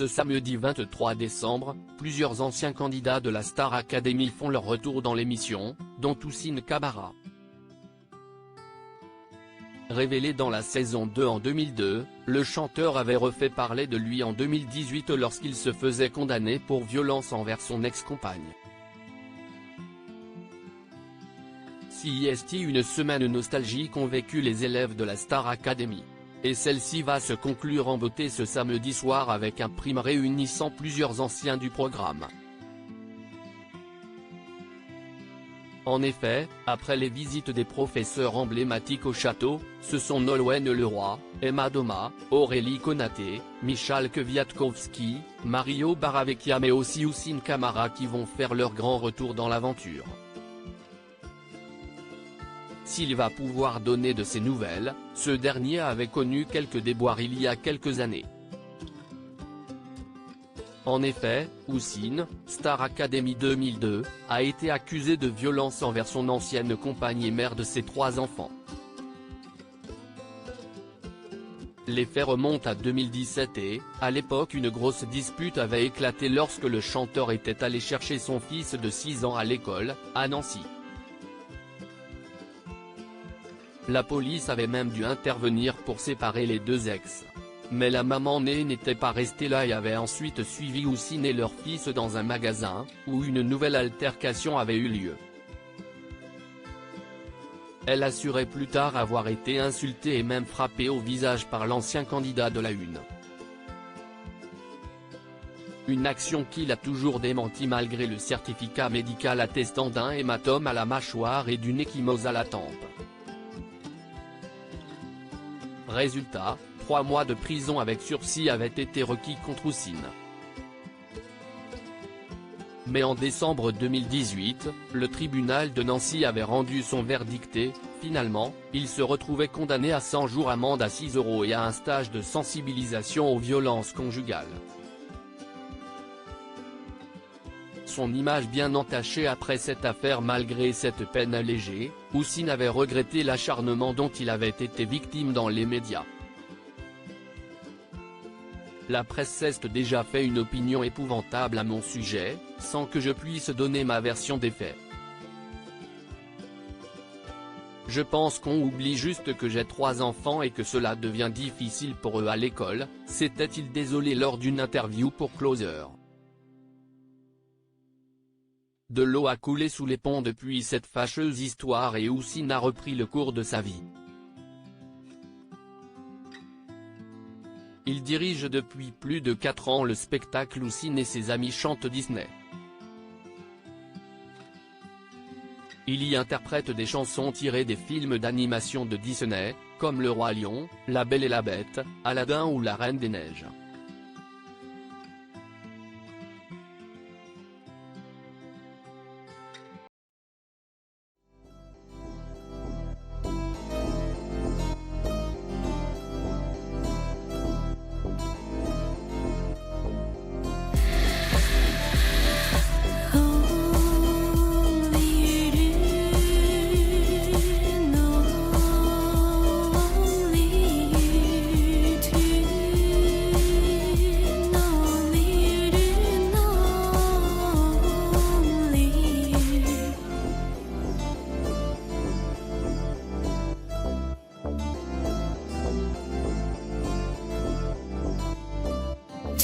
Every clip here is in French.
Ce samedi 23 décembre, plusieurs anciens candidats de la Star Academy font leur retour dans l'émission, dont Ousine Camara. Révélé dans la saison 2 en 2002, le chanteur avait refait parler de lui en 2018 lorsqu'il se faisait condamner pour violence envers son ex-compagne. C'est une semaine nostalgique qu'ont vécu les élèves de la Star Academy. Et celle-ci va se conclure en beauté ce samedi soir avec un prime réunissant plusieurs anciens du programme. En effet, après les visites des professeurs emblématiques au château, ce sont Nolwenn Leroy, Emma Doma, Aurélie Konaté, Michal Kwiatkowski, Mario Baravecchia mais aussi Ousine Camara qui vont faire leur grand retour dans l'aventure. S'il va pouvoir donner de ses nouvelles, ce dernier avait connu quelques déboires il y a quelques années. En effet, Ousine, Star Academy 2002, a été accusé de violence envers son ancienne compagne et mère de ses 3 enfants. Les faits remontent à 2017 et, à l'époque une grosse dispute avait éclaté lorsque le chanteur était allé chercher son fils de 6 ans à l'école, à Nancy. La police avait même dû intervenir pour séparer les deux ex. Mais la maman née n'était pas restée là et avait ensuite suivi Ousine et leur fils dans un magasin, où une nouvelle altercation avait eu lieu. Elle assurait plus tard avoir été insultée et même frappée au visage par l'ancien candidat de la Une. Une action qu'il a toujours démentie malgré le certificat médical attestant d'un hématome à la mâchoire et d'une ecchymose à la tempe. Résultat, 3 mois de prison avec sursis avaient été requis contre Ousine. Mais en décembre 2018, le tribunal de Nancy avait rendu son verdict et, finalement, il se retrouvait condamné à 100 jours amende à 6 € et à un stage de sensibilisation aux violences conjugales. Son image bien entachée après cette affaire malgré cette peine allégée, Ousine avait regretté l'acharnement dont il avait été victime dans les médias. La presse s'est déjà fait une opinion épouvantable à mon sujet, sans que je puisse donner ma version des faits. Je pense qu'on oublie juste que j'ai 3 enfants et que cela devient difficile pour eux à l'école, s'était-il désolé lors d'une interview pour Closer. De l'eau a coulé sous les ponts depuis cette fâcheuse histoire et Ousine a repris le cours de sa vie. Il dirige depuis plus de 4 ans le spectacle Ousine et ses amis chantent Disney. Il y interprète des chansons tirées des films d'animation de Disney, comme Le Roi Lion, La Belle et la Bête, Aladdin ou La Reine des Neiges.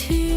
To